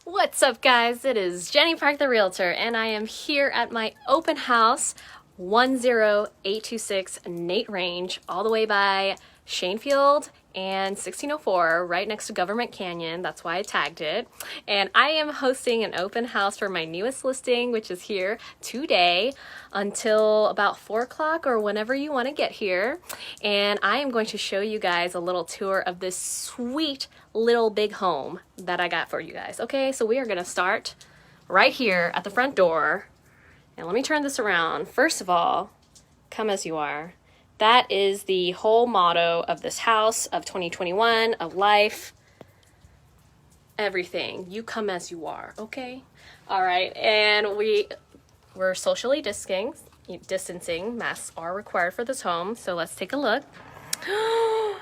What's up, guys? It is Jenny Park, the Realtor, and I am here at my open house, 10826 Nate Range, all the way by Shanefield and 1604, right next to Government Canyon. That's why I tagged it. And I am hosting an open house for my newest listing, which is here today until about 4 o'clock or whenever you want to get here. And I am going to show you guys a little tour of this sweet little big home that I got for you guys. Okay, so we are going to start right here at the front door. And let me turn this around. First of all, come as you are. That is the whole motto of this house, of 2021, of life, everything. You come as you are, okay? All right, and we're socially distancing. Masks are required for this home, so let's take a look.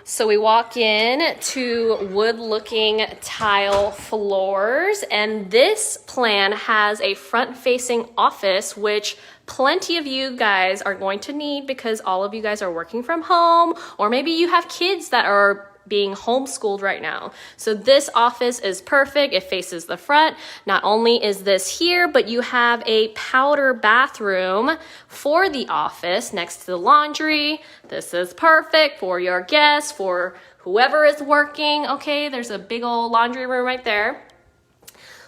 So we walk in to wood-looking tile floors, and this plan has a front-facing office, which plenty of you guys are going to need because all of you guys are working from home, or maybe you have kids that are being homeschooled right now. So this office is perfect. It faces the front. Not only is this here, but you have a powder bathroom for the office next to the laundry. This is perfect for your guests, for whoever is working. Okay, there's a big old laundry room right there.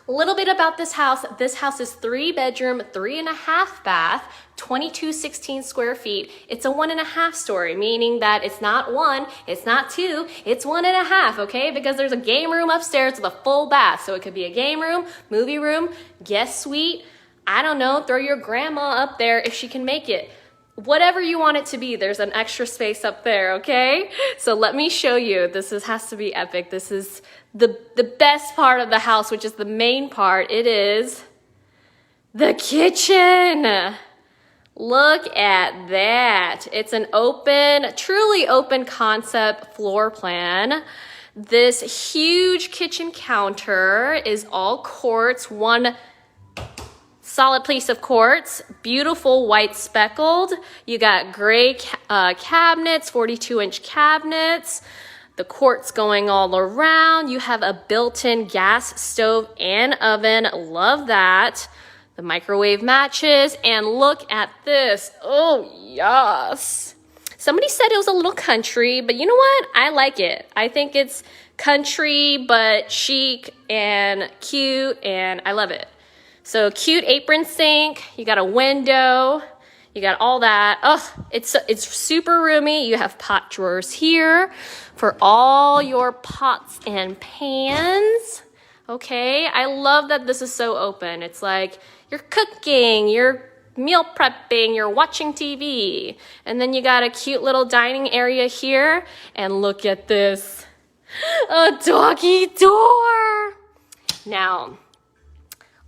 A little bit about this house. This house is 3-bedroom, 3.5 bath, 2216 square feet. It's a 1.5 story, meaning that it's not 1, it's not 2, it's 1.5, okay? Because there's a game room upstairs with a full bath. So it could be a game room, movie room, guest suite. I don't know, throw your grandma up there if she can make it. Whatever you want it to be, there's an extra space up there, okay? So let me show you. Has to be epic. This is the best part of the house, which is the main part. It is the kitchen. Look at that. It's an truly open concept floor plan. This huge kitchen counter is all quartz, one solid piece of quartz, beautiful white speckled. You got gray cabinets, 42-inch cabinets, the quartz going all around. You have a built-in gas stove and oven. Love that. The microwave matches, and look at this. Oh, yes. Somebody said it was a little country, but you know what? I like it. I think it's country, but chic and cute, and I love it. So cute apron sink, you got a window, you got all that. Oh, it's super roomy. You have pot drawers here for all your pots and pans. Okay, I love that this is so open. It's like you're cooking, you're meal prepping, you're watching TV. And then you got a cute little dining area here. And look at this, a doggy door. Now,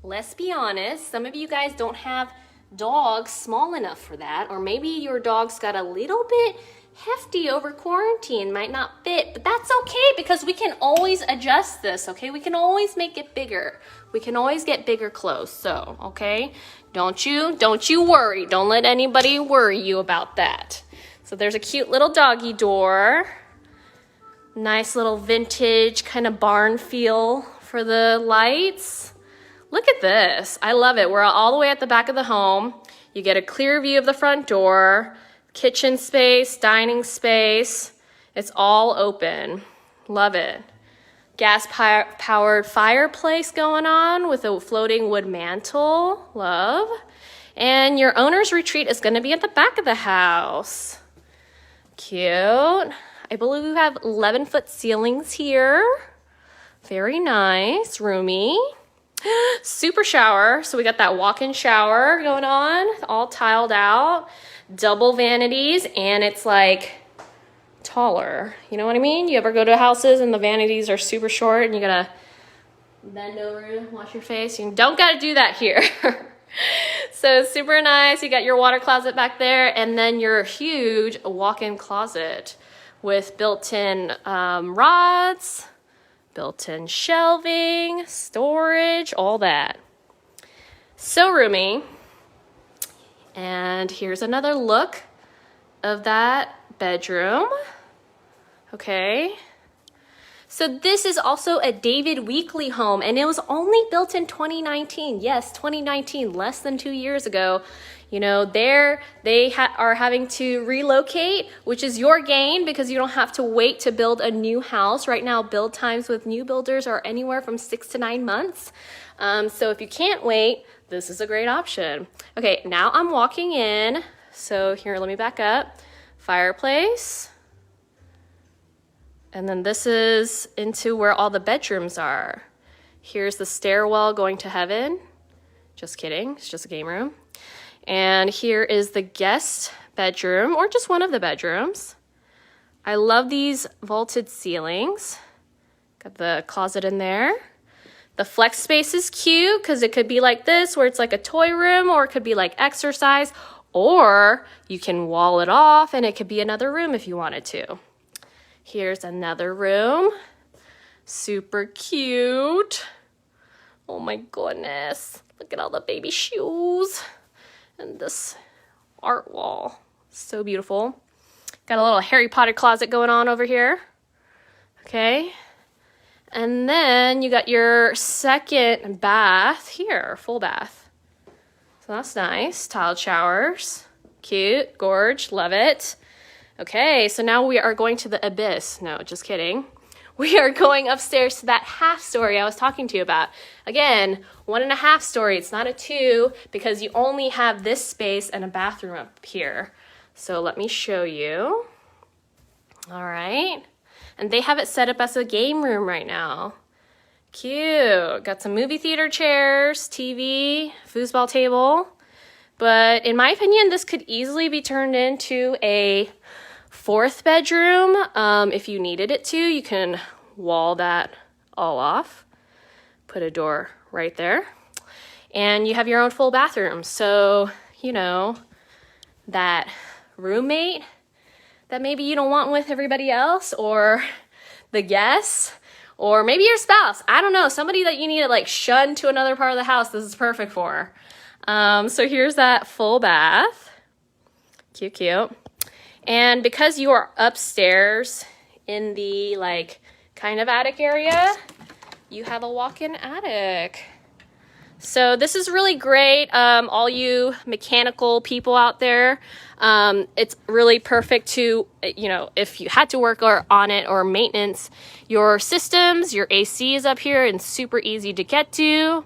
let's be honest, some of you guys don't have dogs small enough for that, or maybe your dog's got a little bit hefty over quarantine, might not fit, but that's okay because we can always adjust this, okay? We can always make it bigger. We can always get bigger clothes, so, okay? Don't you worry. Don't let anybody worry you about that. So there's a cute little doggy door. Nice little vintage kind of barn feel for the lights. Look at this. I love it. We're all the way at the back of the home. You get a clear view of the front door, kitchen space, dining space. It's all open. Love it. Gas-powered fireplace going on with a floating wood mantle. Love. And your owner's retreat is going to be at the back of the house. Cute. I believe we have 11-foot ceilings here. Very nice. Roomy. Super shower. So we got that walk-in shower going on, all tiled out. Double vanities, and it's like taller. You know what I mean? You ever go to houses and the vanities are super short and you gotta bend over and wash your face? You don't gotta do that here. So super nice. You got your water closet back there, and then your huge walk-in closet with built-in rods, built-in shelving, storage, all that. So roomy. And here's another look of that bedroom. Okay. So this is also a David Weekley home, and it was only built in 2019. Yes, 2019, less than 2 years ago. You know, they are having to relocate, which is your gain because you don't have to wait to build a new house. Right now, build times with new builders are anywhere from 6 to 9 months. So if you can't wait, this is a great option. Okay, now I'm walking in. So here, let me back up. Fireplace. And then this is into where all the bedrooms are. Here's the stairwell going to heaven. Just kidding, it's just a game room. And here is the guest bedroom, or just one of the bedrooms. I love these vaulted ceilings. Got the closet in there. The flex space is cute because it could be like this, where it's like a toy room, or it could be like exercise, or you can wall it off and it could be another room if you wanted to. Here's another room. Super cute. Oh my goodness. Look at all the baby shoes. And this art wall, so beautiful. Got a little Harry Potter closet going on over here. Okay. And then you got your second bath here, full bath. So that's nice. Tiled showers. Cute, gorge, love it. Okay, so now we are going to the abyss. No, just kidding. We are going upstairs to that half story I was talking to you about. Again, 1.5 story, it's not a 2 because you only have this space and a bathroom up here. So let me show you. All right. And they have it set up as a game room right now. Cute. Got some movie theater chairs, TV, foosball table. But in my opinion, this could easily be turned into a 4th bedroom. If you needed it to, you can wall that all off. Put a door right there. And you have your own full bathroom. So, you know, that roommate that maybe you don't want with everybody else, or the guests, or maybe your spouse. I don't know, somebody that you need to like shun to another part of the house, this is perfect for. So here's that full bath. Cute, cute. And because you are upstairs in the like kind of attic area, you have a walk-in attic. So this is really great, all you mechanical people out there. It's really perfect to, you know, if you had to work on it or maintenance your systems. Your AC is up here and super easy to get to.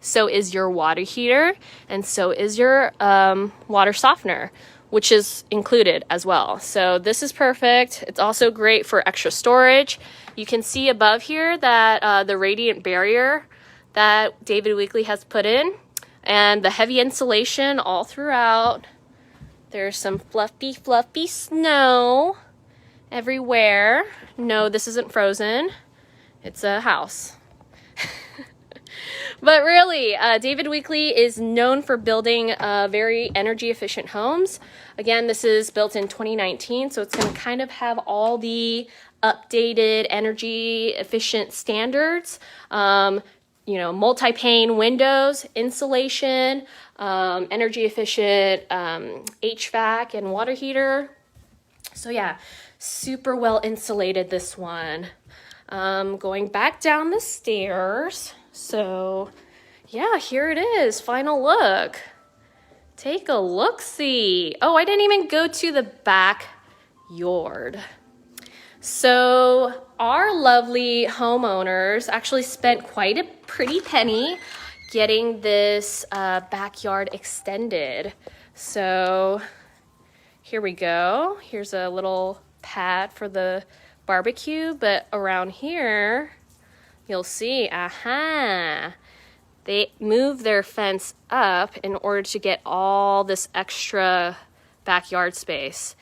So is your water heater, and so is your water softener, which is included as well. So this is perfect. It's also great for extra storage. You can see above here that the radiant barrier that David Weekley has put in, and the heavy insulation all throughout. There's some fluffy, fluffy snow everywhere. No, this isn't frozen. It's a house. But really, David Weekley is known for building very energy efficient homes. Again, this is built in 2019, so it's going to kind of have all the updated energy efficient standards. You know, multi-pane windows, insulation, energy efficient HVAC and water heater. So yeah, super well insulated, this one. Going back down the stairs. So yeah, here it is, final look. Take a look-see. Oh, I didn't even go to the backyard. So our lovely homeowners actually spent quite a pretty penny getting this backyard extended. So here we go. Here's a little pad for the barbecue, but around here, you'll see, they moved their fence up in order to get all this extra backyard space.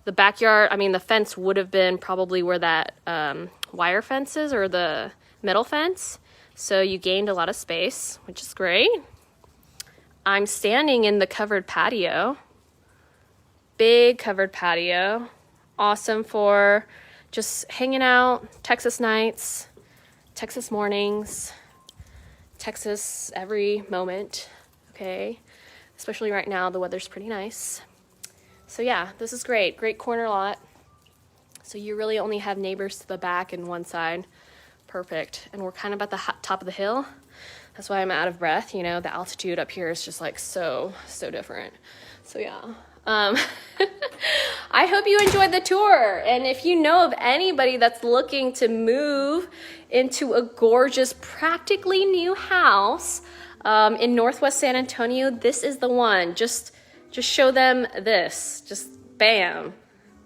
The backyard, I mean, the fence would have been probably where that wire fence is, or the metal fence. So you gained a lot of space, which is great. I'm standing in the covered patio. Big covered patio. Awesome for just hanging out, Texas nights, Texas mornings, Texas every moment, okay? Especially right now, the weather's pretty nice. So yeah, this is great. Great corner lot. So you really only have neighbors to the back and one side. perfect. And we're kind of at the top of the hill. That's why I'm out of breath. You know, the altitude up here is just like so different. So yeah. I hope you enjoyed the tour. And if you know of anybody that's looking to move into a gorgeous, practically new house in Northwest San Antonio, this is the one. Just show them this. Just bam.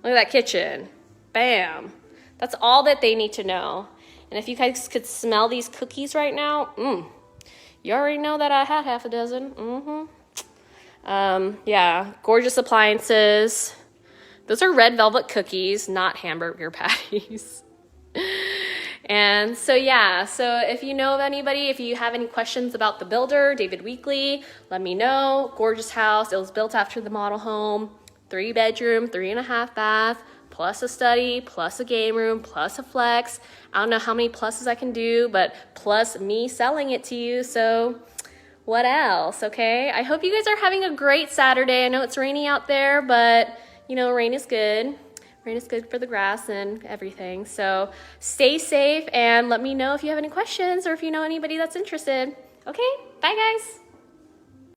Look at that kitchen. Bam. That's all that they need to know. And if you guys could smell these cookies right now, you already know that I had half a dozen. Yeah, gorgeous appliances. Those are red velvet cookies, not hamburger patties. And so yeah, so if you know of anybody, if you have any questions about the builder, David Weekley, let me know. Gorgeous house. It was built after the model home. 3-bedroom, 3.5 bath, plus a study, plus a game room, plus a flex. I don't know how many pluses I can do, but plus me selling it to you. So what else? Okay. I hope you guys are having a great Saturday. I know it's rainy out there, but you know, rain is good. Rain is good for the grass and everything. So stay safe and let me know if you have any questions or if you know anybody that's interested. Okay. Bye guys.